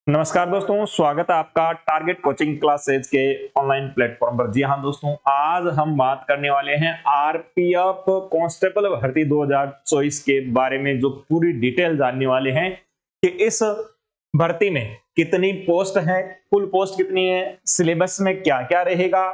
नमस्कार दोस्तों, स्वागत है आपका टारगेट कोचिंग क्लासेज के ऑनलाइन प्लेटफॉर्म पर। जी हाँ दोस्तों, आज हम बात करने वाले हैं आरपीएफ कांस्टेबल भर्ती 2024 के बारे में, जो पूरी डिटेल जानने वाले हैं कि इस भर्ती में कितनी पोस्ट है, कुल पोस्ट कितनी है, सिलेबस में क्या क्या रहेगा,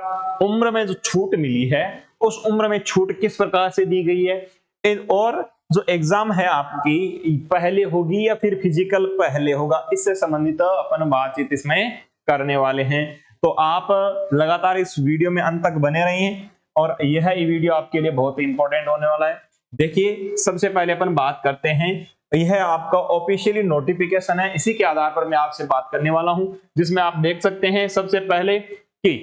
उम्र में जो छूट मिली है उस उम्र में छूट किस प्रकार से दी गई है, और जो एग्जाम है आपकी पहले होगी या फिर फिजिकल पहले होगा, इससे संबंधित अपन बातचीत इसमें करने वाले हैं। तो आप लगातार इस वीडियो में अंत तक बने रहिए और यह वीडियो आपके लिए बहुत ही इंपॉर्टेंट होने वाला है। देखिए, सबसे पहले अपन बात करते हैं, यह आपका ऑफिशियली नोटिफिकेशन है, इसी के आधार पर मैं आपसे बात करने वाला हूं, जिसमें आप देख सकते हैं सबसे पहले कि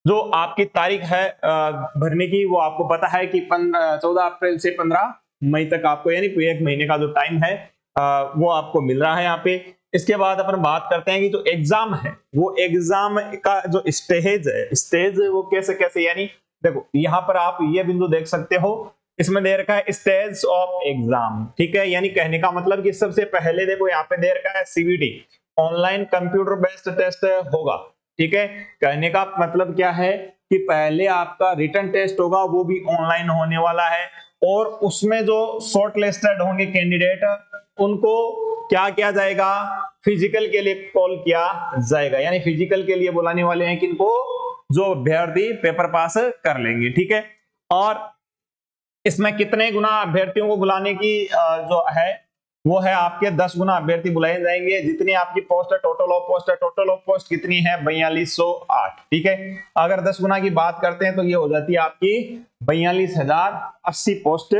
जो आपकी तारीख है भरने की, वो आपको पता है कि 14 अप्रैल से 15 मई तक आपको, यानी एक महीने का जो टाइम है वो आपको मिल रहा है यहाँ पे। इसके बाद अपन बात करते हैं कि जो एग्जाम है, वो एग्जाम का जो स्टेज वो कैसे कैसे, यानी देखो यहाँ पर आप ये बिंदु देख सकते हो, इसमें दे रखा है स्टेज ऑफ एग्जाम, ठीक है। यानी कहने का मतलब कि सबसे पहले देखो यहाँ पे दे रखा है CBT, online computer based test होगा, ठीक है। कहने का मतलब क्या है कि पहले आपका रिटन टेस्ट होगा, वो भी ऑनलाइन होने वाला है, और उसमें जो शॉर्ट लिस्टेड होंगे कैंडिडेट, उनको क्या किया जाएगा, फिजिकल के लिए कॉल किया जाएगा, यानी फिजिकल के लिए बुलाने वाले हैं किनको, जो अभ्यर्थी पेपर पास कर लेंगे, ठीक है। और इसमें कितने गुना अभ्यर्थियों को बुलाने की जो है वो है आपके 10 गुना अभ्यर्थी बुलाए जाएंगे। जितनी आपकी पोस्ट है, टोटल ऑफ पोस्ट कितनी है, 4208, ठीक है। अगर 10 गुना की बात करते हैं तो ये हो जाती है आपकी 42,080 पोस्ट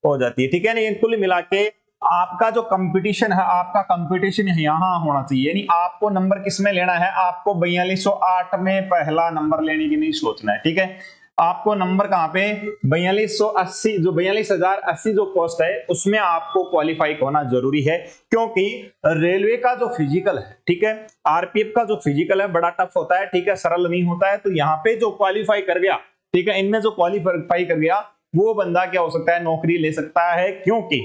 हो जाती है, ठीक है। नहीं, कुल मिला के आपका जो कंपटीशन है, आपका कंपटीशन यहाँ होना चाहिए, यानी आपको नंबर किस में लेना है, आपको 4208 में पहला नंबर लेने की नहीं सोचना है, ठीक है। आपको नंबर कहां पे, 4280, जो 42,080 जो पोस्ट है उसमें आपको क्वालिफाई होना जरूरी है, क्योंकि रेलवे का जो फिजिकल है, ठीक है, आरपीएफ का जो फिजिकल है बड़ा टफ होता है, ठीक है, सरल नहीं होता है। तो यहाँ पे जो क्वालिफाई कर गया, ठीक है, इनमें जो क्वालिफाई कर गया वो बंदा क्या हो सकता है, नौकरी ले सकता है। क्योंकि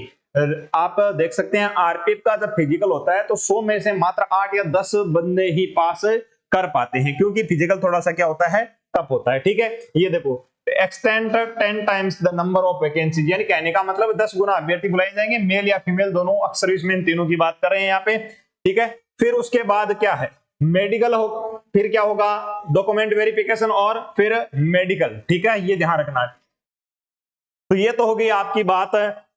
आप देख सकते हैं आरपीएफ का जब फिजिकल होता है तो 100 में से मात्र 8 या 10 बंदे ही पास कर पाते हैं, क्योंकि फिजिकल थोड़ा सा क्या होता है, टफ होता है, ठीक है। ये देखो, extend 10 times the number of vacancies, यानी कहने का मतलब 10 गुना अभ्यर्थी बुलाए जाएंगे, मेल या फीमेल दोनों, अक्सर इसमें तीनों की बात कर रहे हैं यहाँ पे, ठीक है। फिर उसके बाद क्या है, मेडिकल हो, फिर क्या होगा, डॉक्यूमेंट वेरिफिकेशन, और फिर मेडिकल, ठीक है, ये ध्यान रखना है। तो ये तो हो गई आपकी बात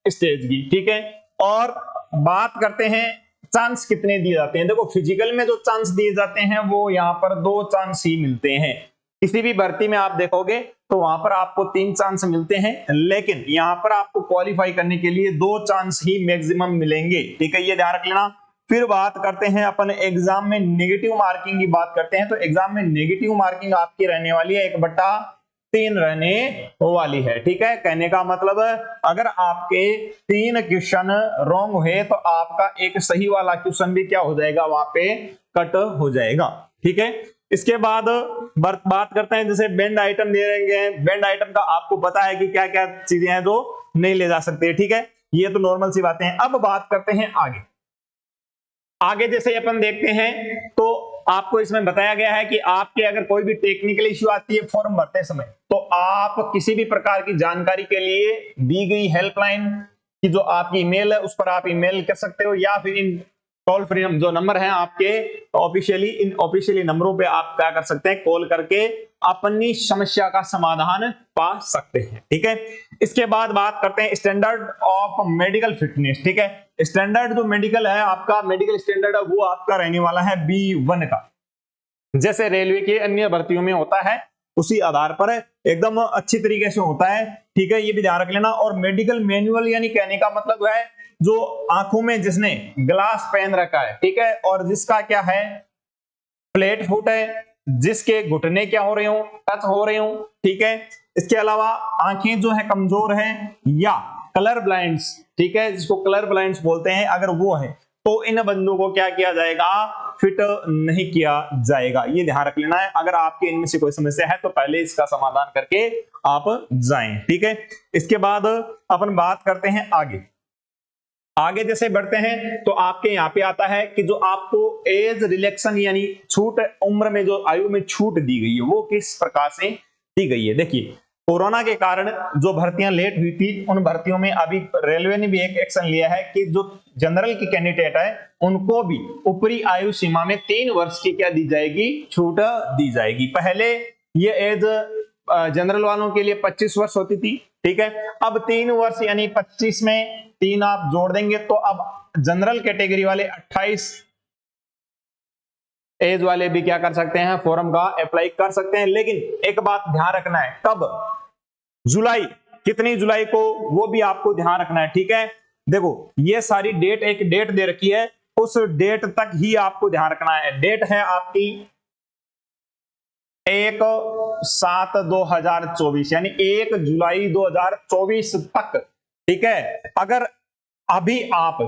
स्टेज की, ठीक है। और बात करते हैं चांस कितने दिए जाते हैं। देखो, फिजिकल में जो चांस दिए जाते हैं वो यहाँ पर 2 चांस ही मिलते हैं। किसी भी भर्ती में आप देखोगे तो वहां पर आपको 3 चांस मिलते हैं, लेकिन यहाँ पर आपको क्वालिफाई करने के लिए 2 चांस ही मैक्सिमम मिलेंगे, ठीक है, ये ध्यान रख लेना। फिर बात करते हैं अपन एग्जाम में नेगेटिव मार्किंग की बात करते हैं। तो एग्जाम में नेगेटिव मार्किंग आपकी रहने वाली है 1/3 रहने वाली है, ठीक है। कहने का मतलब अगर आपके 3 क्वेश्चन रॉन्ग हुए तो आपका एक सही वाला क्वेश्चन भी क्या हो जाएगा, वहां पे कट हो जाएगा, ठीक है। इसके बाद बात करते हैं, जैसे बेंड आइटम दे देंगे, बेंड आइटम का आपको पता है कि क्या क्या चीजें हैं जो नहीं ले जा सकते, ठीक है, ये तो नॉर्मल सी बातें हैं। अब बात करते हैं आगे जैसे अपन देखते हैं तो आपको इसमें बताया गया है कि आपके अगर कोई भी टेक्निकल इश्यू आती है फॉर्म भरते समय, तो आप किसी भी प्रकार की जानकारी के लिए दी गई हेल्पलाइन की जो आपकी ईमेल है उस पर आप ईमेल कर सकते हो, या फिर इन टोल फ्री जो नंबर है आपके ऑफिशियली नंबरों पे आप क्या कर सकते हैं, कॉल करके अपनी समस्या का समाधान पा सकते हैं, ठीक है। इसके बाद बात करते हैं स्टैंडर्ड ऑफ मेडिकल फिटनेस, ठीक है। स्टैंडर्ड जो मेडिकल है आपका, मेडिकल स्टैंडर्ड है वो आपका रहने वाला है B1 का, जैसे रेलवे की अन्य भर्तियों में होता है उसी आधार पर एकदम अच्छी तरीके से होता है, ठीक है, ये भी ध्यान रख लेना। और मेडिकल मैनुअल, यानी कहने का मतलब है जो आंखों में जिसने ग्लास पहन रखा है, ठीक है, और जिसका क्या है, फ्लैट फुट है, जिसके घुटने क्या हो रहे हो, टच हो रहे हो, ठीक है। इसके अलावा आंखें जो है कमजोर है, या कलर ब्लाइंड्स, ठीक है, जिसको कलर ब्लाइंड्स बोलते हैं, अगर वो है तो इन बंदों को क्या किया जाएगा, फिट नहीं किया जाएगा, ये ध्यान रख लेना है। अगर आपके इनमें से कोई समस्या है तो पहले इसका समाधान करके आप जाएं, ठीक है। इसके बाद अपन बात करते हैं आगे आगे जैसे बढ़ते हैं तो आपके यहाँ पे आता है कि जो आपको एज रिलैक्सन यानी छूट, उम्र में जो आयु में छूट दी गई है वो किस प्रकार से दी गई है। देखिए कोरोना के कारण जो भर्तियां लेट हुई थी उन भर्तियों में अभी रेलवे ने भी एक एक्शन लिया है कि जो जनरल की कैंडिडेट है उनको भी ऊपरी आयु सीमा में 3 वर्ष की क्या दी जाएगी, छूट दी जाएगी। पहले ये एज जनरल वालों के लिए 25 वर्ष होती थी, ठीक है। अब 3 वर्ष यानी 25 में 3 आप जोड़ देंगे तो अब जनरल कैटेगरी वाले 28 एज वाले भी क्या कर सकते हैं, फॉर्म का अप्लाई कर सकते हैं। लेकिन एक बात ध्यान रखना है, कब, जुलाई, कितनी जुलाई को, वो भी आपको ध्यान रखना है, ठीक है। देखो ये सारी डेट, एक डेट दे रखी है, उस डेट तक ही आपको ध्यान रखना है। डेट है आपकी 1/7/2024 यानी 1 जुलाई 2024 तक, ठीक है। अगर अभी आप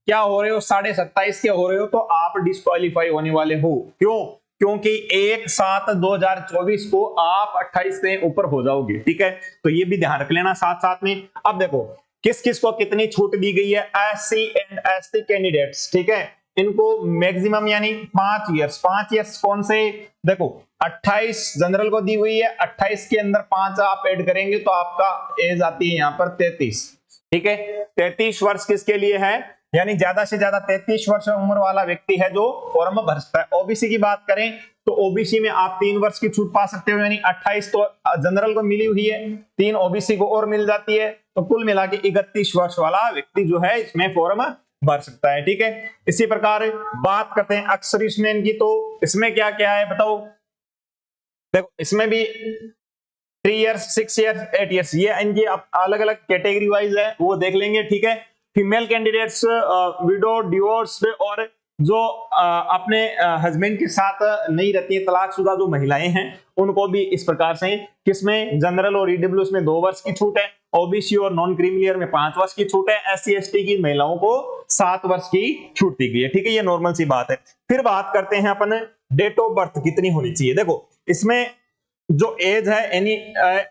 क्या हो रहे हो, 27.5 के हो रहे हो तो आप डिस्क्वालीफाई होने वाले हो। क्यों? क्योंकि 1/7/2024 को आप 28 से ऊपर हो जाओगे, ठीक है। तो ये भी ध्यान रख लेना साथ साथ में। अब देखो किस किस को कितनी छूट दी गई है, SC एंड ST कैंडिडेट्स, ठीक है। इनको मैक्सिमम यानी 5 इयर्स, 5 इयर्स कौन से, देखो 28 जनरल को दी हुई है, 28 के अंदर 5 आप ऐड करेंगे तो आपका एज आती है यहाँ पर 33, ठीक है। 33 वर्ष किसके लिए है, यानी ज्यादा से ज्यादा 33 वर्ष उम्र वाला व्यक्ति है जो फॉर्म भर सकता है। ओबीसी की बात करें तो ओबीसी में आप 3 वर्ष की छूट पा सकते हो, यानी 28 तो जनरल को मिली हुई है, 3 ओबीसी को और मिल जाती है, तो कुल मिला के 31 वर्ष वाला व्यक्ति जो है इसमें फॉर्म भर सकता है, ठीक है। इसी प्रकार बात करते हैं एक्स-सर्विसमैन की, तो इसमें क्या क्या है बताओ। देखो इसमें भी 3 इयर्स, 6 इयर्स, 8 इयर्स, ये इनकी अलग अलग कैटेगरी वाइज है, वो देख लेंगे, ठीक है। फीमेल कैंडिडेट्स, विडो, डिवोर्स्ड और जो अपने हस्बैंड के साथ नहीं रहती है, तलाकशुदा जो महिलाएं हैं, उनको भी इस प्रकार से किसमें, जनरल और ईडब्ल्यूएस में 2 वर्ष की छूट है, ओबीसी और नॉन क्रीमिलियर में 5 वर्ष की छूट है, SC/ST की महिलाओं को 7 वर्ष की छूट दी गई है, ठीक है। ये नॉर्मल सी बात है। फिर बात करते हैं अपन डेट ऑफ बर्थ कितनी होनी चाहिए। देखो इसमें जो एज है, एनी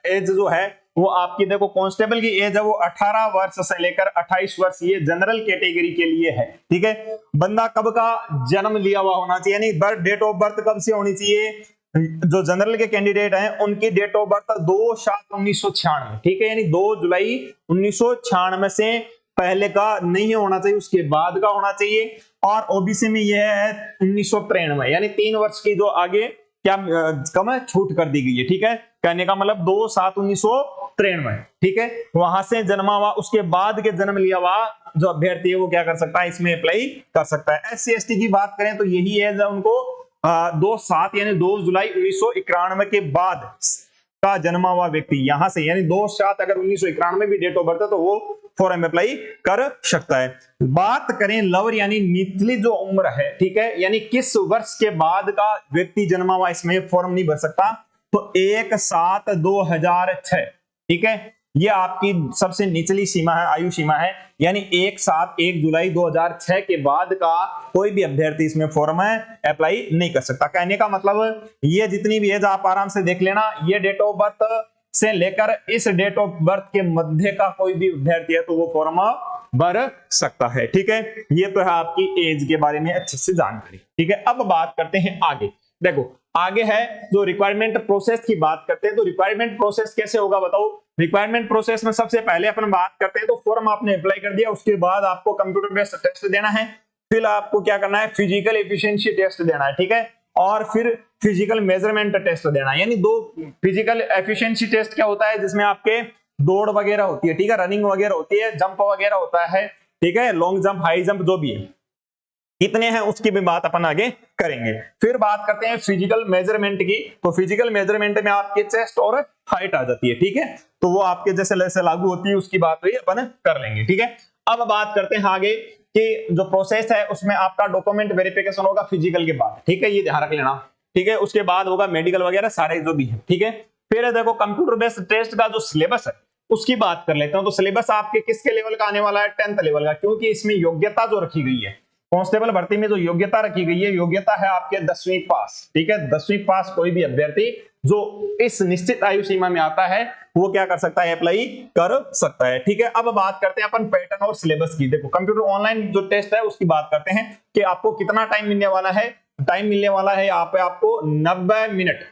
एज जो है वो आपकी, देखो कांस्टेबल की एज है वो 18 वर्ष से लेकर 28 वर्ष, ये जनरल कैटेगरी के लिए है, ठीक है। बंदा कब का जन्म लिया हुआ होना चाहिए, यानी बर्थ, डेट ऑफ बर्थ कब से होनी चाहिए, जो जनरल के कैंडिडेट हैं उनकी डेट ऑफ बर्थ 2/7/1996, ठीक है, यानी 2 जुलाई 1996 से पहले का नहीं होना चाहिए, उसके बाद का होना चाहिए। और ओबीसी में यह है 1993, यानी 3 वर्ष की जो आगे क्या कम है, छूट कर दी गई है, ठीक है। कहने का मतलब 2/7/1993, ठीक है, वहां से जन्मा हुआ, उसके बाद के जन्म लिया हुआ जो अभ्यर्थी है वो क्या कर सकता है, इसमें अप्लाई कर सकता है। SC/ST की बात करें तो यही एज है उनको 2/7 यानी 2 जुलाई 1991 के बाद का जन्मा हुआ व्यक्ति, यहां से यानी 2/7 अगर 1991 भी डेट ऑफ बर्थ है तो वो फॉर्म अप्लाई कर सकता है। बात करें लोअर यानी निचली जो उम्र है, ठीक है, यानी किस वर्ष के बाद का व्यक्ति जन्मा हुआ इसमें फॉर्म नहीं भर सकता, तो 1/7/2006, ठीक है, ये आपकी सबसे निचली सीमा है, आयु सीमा है, यानी 1 जुलाई 2006 के बाद का कोई भी अभ्यर्थी इसमें फॉर्म है अप्लाई नहीं कर सकता। कहने का मतलब ये जितनी भी एज आप आराम से देख लेना, ये डेट ऑफ बर्थ से लेकर इस डेट ऑफ बर्थ के मध्य का कोई भी अभ्यर्थी है तो वो फॉर्म भर सकता है, ठीक है। ये तो है आपकी एज के बारे में अच्छे से जानकारी, ठीक है। अब बात करते हैं आगे। देखो आगे है जो रिक्वायरमेंट प्रोसेस की बात करते हैं, तो रिक्वायरमेंट प्रोसेस कैसे होगा बताओ। रिक्वायरमेंट प्रोसेस में सबसे पहले अपन बात करते हैं, तो फॉर्म आपने अप्लाई कर दिया, उसके बाद आपको कंप्यूटर बेस्ड टेस्ट देना है, फिर आपको क्या करना है, फिजिकल एफिशिएंसी टेस्ट देना है, ठीक है, और फिर फिजिकल मेजरमेंट टेस्ट देना है। यानी 2 फिजिकल एफिशिएंसी टेस्ट क्या होता है, जिसमें आपके दौड़ वगैरह होती है, ठीक है, रनिंग वगैरह होती है, जंप वगैरह होता है, ठीक है, लॉन्ग जंप, हाई जंप जो भी है, कितने हैं उसकी भी बात अपन आगे करेंगे। फिर बात करते हैं फिजिकल मेजरमेंट की, तो फिजिकल मेजरमेंट में आपके चेस्ट और हाइट आ जाती है, ठीक है, तो वो आपके जैसे लागू होती है उसकी बात हुई अपन कर लेंगे, ठीक है। अब बात करते हैं आगे कि जो प्रोसेस है उसमें आपका डॉक्यूमेंट वेरिफिकेशन होगा फिजिकल के बाद, ठीक है, ये ध्यान रख लेना, ठीक है। उसके बाद होगा मेडिकल वगैरह सारे जो भी है, ठीक है। फिर देखो कंप्यूटर बेस्ड टेस्ट का जो सिलेबस है उसकी बात कर लेते हैं, तो सिलेबस आपके किसके लेवल का आने वाला है, 10th लेवल का, क्योंकि इसमें योग्यता जो रखी गई है कांस्टेबल भर्ती में, जो योग्यता रखी गई है, योग्यता है आपके 10वीं पास, ठीक है, 10वीं पास कोई भी अभ्यर्थी जो इस निश्चित आयु सीमा में आता है वो क्या कर सकता है, अप्लाई कर सकता है। ठीक है, अब बात करते हैं अपन पैटर्न और सिलेबस की। देखो कंप्यूटर ऑनलाइन जो टेस्ट है उसकी बात करते हैं कि आपको कितना टाइम मिलने वाला है। टाइम मिलने वाला है यहाँ पे आपको 90 मिनट।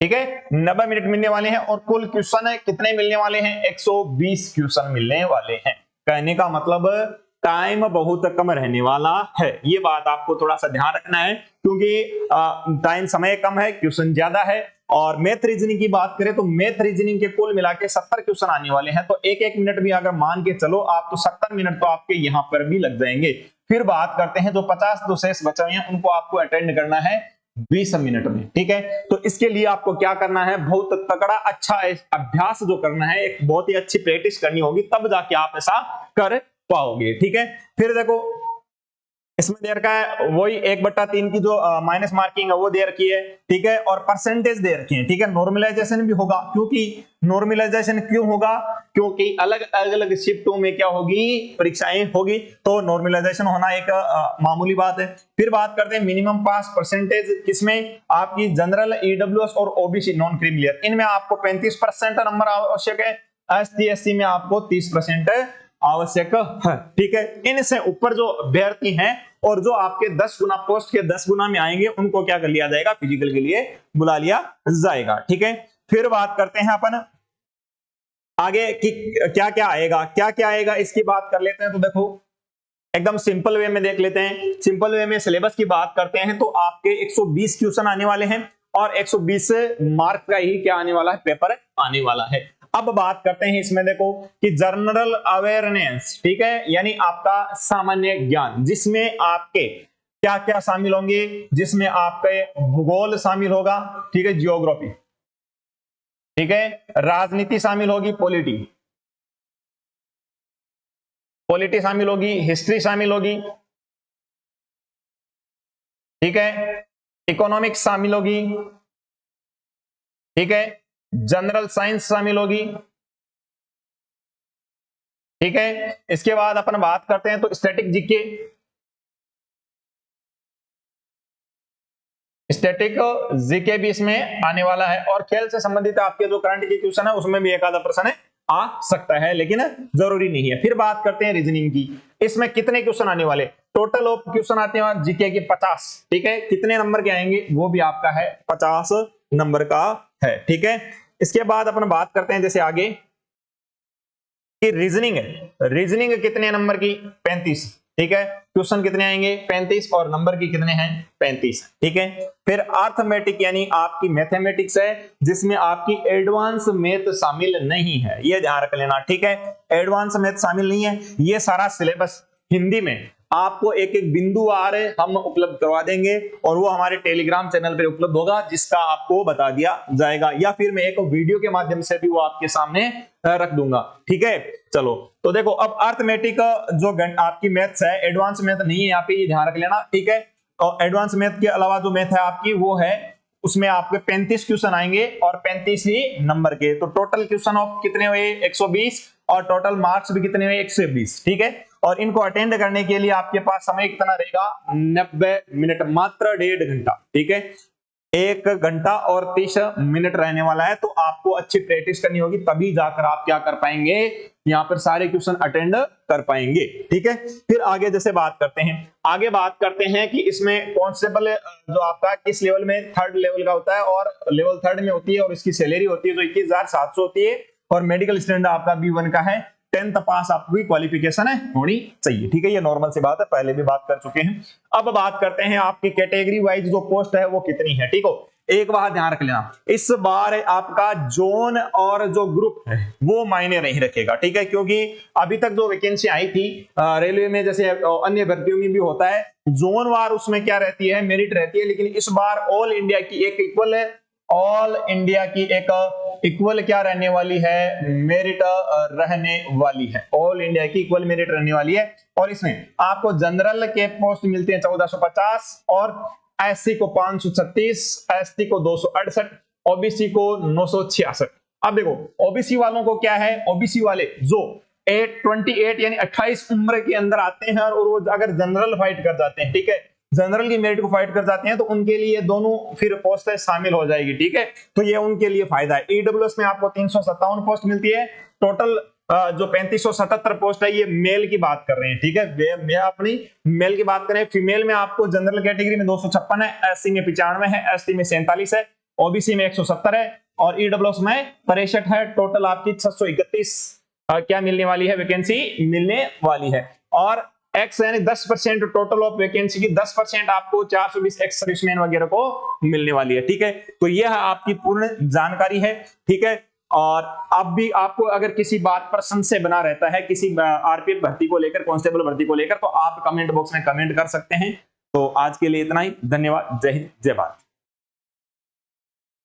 ठीक है, 90 मिनट मिलने वाले हैं और कुल क्वेश्चन कितने मिलने वाले हैं, 120 क्वेश्चन मिलने वाले हैं। कहने का मतलब टाइम बहुत कम रहने वाला है। ये बात आपको थोड़ा सा ध्यान रखना है क्योंकि टाइम समय कम है, क्वेश्चन ज्यादा है। और मैथ रीजनिंग की बात करें तो मैथ रीजनिंग के कुल मिला के 70 क्वेश्चन आने वाले हैं, तो एक एक मिनट भी अगर मान के चलो आप तो 70 मिनट तो आपके यहाँ पर भी लग जाएंगे। फिर बात करते हैं जो 50 जो शेष बचे हुए हैं उनको आपको अटेंड करना है 20 मिनट में। ठीक है, तो इसके लिए आपको क्या करना है, बहुत तगड़ा अच्छा अभ्यास जो करना है, एक बहुत ही अच्छी प्रैक्टिस करनी होगी, तब जाके आप ऐसा कर पाओगे। ठीक है, फिर देखो इसमें दे रखा है वही 1/3 की जो माइनस मार्किंग है वो दे रखी है। ठीक है, और परसेंटेज दे रखी है। ठीक है, नॉर्मलाइजेशन भी होगा, क्योंकि नॉर्मलाइजेशन क्यों होगा, क्योंकि अलग अलग शिफ्टों में क्या होगी, परीक्षाएं होगी, तो नॉर्मलाइजेशन होना एक मामूली बात है। फिर बात करते हैं मिनिमम पास परसेंटेज, किसमें आपकी जनरल, ईडब्ल्यूएस और ओबीसी नॉन क्रीमिलियर, इनमें आपको 35% नंबर आवश्यक है। एसटी एससी में आपको 30% आवश्यक है। ठीक है, इनसे ऊपर जो अभ्यर्थी हैं और जो आपके 10 गुना पोस्ट के 10 गुना में आएंगे उनको क्या कर लिया जाएगा, फिजिकल के लिए बुला लिया जाएगा। ठीक है, फिर बात करते हैं अपन आगे कि क्या क्या आएगा, क्या क्या आएगा इसकी बात कर लेते हैं। तो देखो एकदम सिंपल वे में देख लेते हैं। सिंपल वे में सिलेबस की बात करते हैं तो आपके 120 क्वेश्चन आने वाले हैं और 120 मार्क का ही क्या आने वाला है, पेपर आने वाला है। अब बात करते हैं इसमें देखो कि जनरल अवेयरनेस, ठीक है, यानी आपका सामान्य ज्ञान, जिसमें आपके क्या क्या शामिल होंगे, जिसमें आपके भूगोल शामिल होगा। ठीक है, जियोग्राफी, ठीक है, राजनीति शामिल होगी, पॉलिटी शामिल होगी, हिस्ट्री शामिल होगी, ठीक है, इकोनॉमिक्स शामिल होगी, ठीक है, जनरल साइंस शामिल होगी। ठीक है, इसके बाद अपन बात करते हैं तो स्टैटिक जीके, स्टैटिक जीके भी इसमें आने वाला है। और खेल से संबंधित आपके जो करंट की क्वेश्चन है उसमें भी एक आधा प्रश्न आ सकता है, लेकिन जरूरी नहीं है। फिर बात करते हैं रीजनिंग की, इसमें कितने क्वेश्चन आने वाले, टोटल ऑफ क्वेश्चन आते हैं जीके के 50। ठीक है, कितने नंबर के आएंगे वो भी आपका है 50 नंबर का है। ठीक है, इसके बाद अपन बात करते हैं जैसे आगे कि रीजनिंग है, रीजनिंग कितने नंबर की, 35। ठीक है, क्वेश्चन कितने आएंगे, 35 और नंबर की कितने हैं, 35। ठीक है, फिर अर्थमेटिक यानी आपकी मैथमेटिक्स है, जिसमें आपकी एडवांस मैथ शामिल नहीं है, ये ध्यान रख लेना। ठीक है, एडवांस मैथ शामिल नहीं है। ये सारा सिलेबस हिंदी में आपको एक एक बिंदुवार हम उपलब्ध करवा देंगे और वो हमारे टेलीग्राम चैनल पे उपलब्ध होगा, जिसका आपको बता दिया जाएगा, या फिर मैं एक वीडियो के माध्यम से भी वो आपके सामने रख दूंगा। ठीक है, चलो तो देखो अब अर्थमेटिक जो आपकी मैथ्स है, एडवांस मैथ नहीं है यहाँ पे, ये ध्यान रख लेना। ठीक है, और एडवांस मैथ के अलावा जो मैथ है आपकी वो है, उसमें आपके 35 क्वेश्चन आएंगे और 35 ही नंबर के। तो टोटल क्वेश्चन ऑफ कितने हुए, 120, और टोटल मार्क्स भी कितने हुए, 120। ठीक है, और इनको अटेंड करने के लिए आपके पास समय कितना रहेगा, 90 मिनट, मात्र 1.5 घंटा। ठीक है, 1 घंटा और 30 मिनट रहने वाला है, तो आपको अच्छी प्रैक्टिस करनी होगी, तभी जाकर आप क्या कर पाएंगे, यहाँ पर सारे क्वेश्चन अटेंड कर पाएंगे। ठीक है, फिर आगे जैसे बात करते हैं, आगे बात करते हैं कि इसमें कांस्टेबल जो आपका किस लेवल में, 3rd लेवल का होता है, और लेवल 3rd में होती है, और इसकी सैलरी होती है जो 21,700 होती है, और मेडिकल स्टैंडर्ड आपका B1 का है, 10th पास आपकी क्वालिफिकेशन है होनी चाहिए। ठीक है, ये नॉर्मल सी बात है, पहले भी बात कर चुके हैं। अब बात करते हैं आपकी कैटेगरी वाइज जो पोस्ट है वो कितनी है। ठीक हो, एक बात ध्यान रख लेना, इस बार आपका जोन और जो ग्रुप है वो मायने नहीं रखेगा। ठीक है, क्योंकि अभी तक जो वैकेंसी आई थी रेलवे में, जैसे अन्य भर्तियों में भी होता है, जोन वार उसमें क्या रहती है, मेरिट रहती है, लेकिन इस बार ऑल इंडिया की एक इक्वल है, ऑल इंडिया की एक इक्वल क्या रहने वाली है, मेरिट रहने वाली है, ऑल इंडिया की इक्वल मेरिट रहने वाली है। और इसमें आपको जनरल के पोस्ट मिलते हैं 1450, और एससी को 536, एसटी को 268, ओबीसी को 966। अब देखो ओबीसी वालों को क्या है, ओबीसी वाले जो 28 यानी 28 उम्र के अंदर आते हैं और वो अगर जनरल फाइट कर जाते हैं, ठीक है, जनरल की मेरिट को फाइट कर जाते हैं तो उनके लिए दोनों फिर पोस्ट शामिल हो जाएगी, ठीक है। तो ये उनके लिए फायदा है। ईडब्ल्यूएस में आपको 357 पोस्ट मिलती है। टोटल जो 3577 पोस्ट है ये मेल की बात कर रहे हैं, ठीक है। मैं अपनी मेल की बात करें, फीमेल में आपको जनरल कैटेगरी में 256 है, एससी में 95 है, एसटी में 47 है, ओबीसी में 170 है और ईडब्ल्यूएस में 63 है। टोटल आपकी 631 क्या मिलने वाली है, वैकेंसी मिलने वाली है। और एक्स यानी 10% टोटल ऑफ वैकेंसी की 10% आपको 420 एक्स सर्विसमैन वगैरह को मिलने वाली है, ठीक है। तो यह आपकी पूर्ण जानकारी है, ठीक है। और अब भी आपको अगर किसी बात पर संशय बना रहता है किसी आरपीएफ भर्ती को लेकर, कांस्टेबल भर्ती को लेकर, तो आप कमेंट बॉक्स में कमेंट कर सकते हैं। तो आज के लिए इतना ही, धन्यवाद, जय हिंद, जय भारत।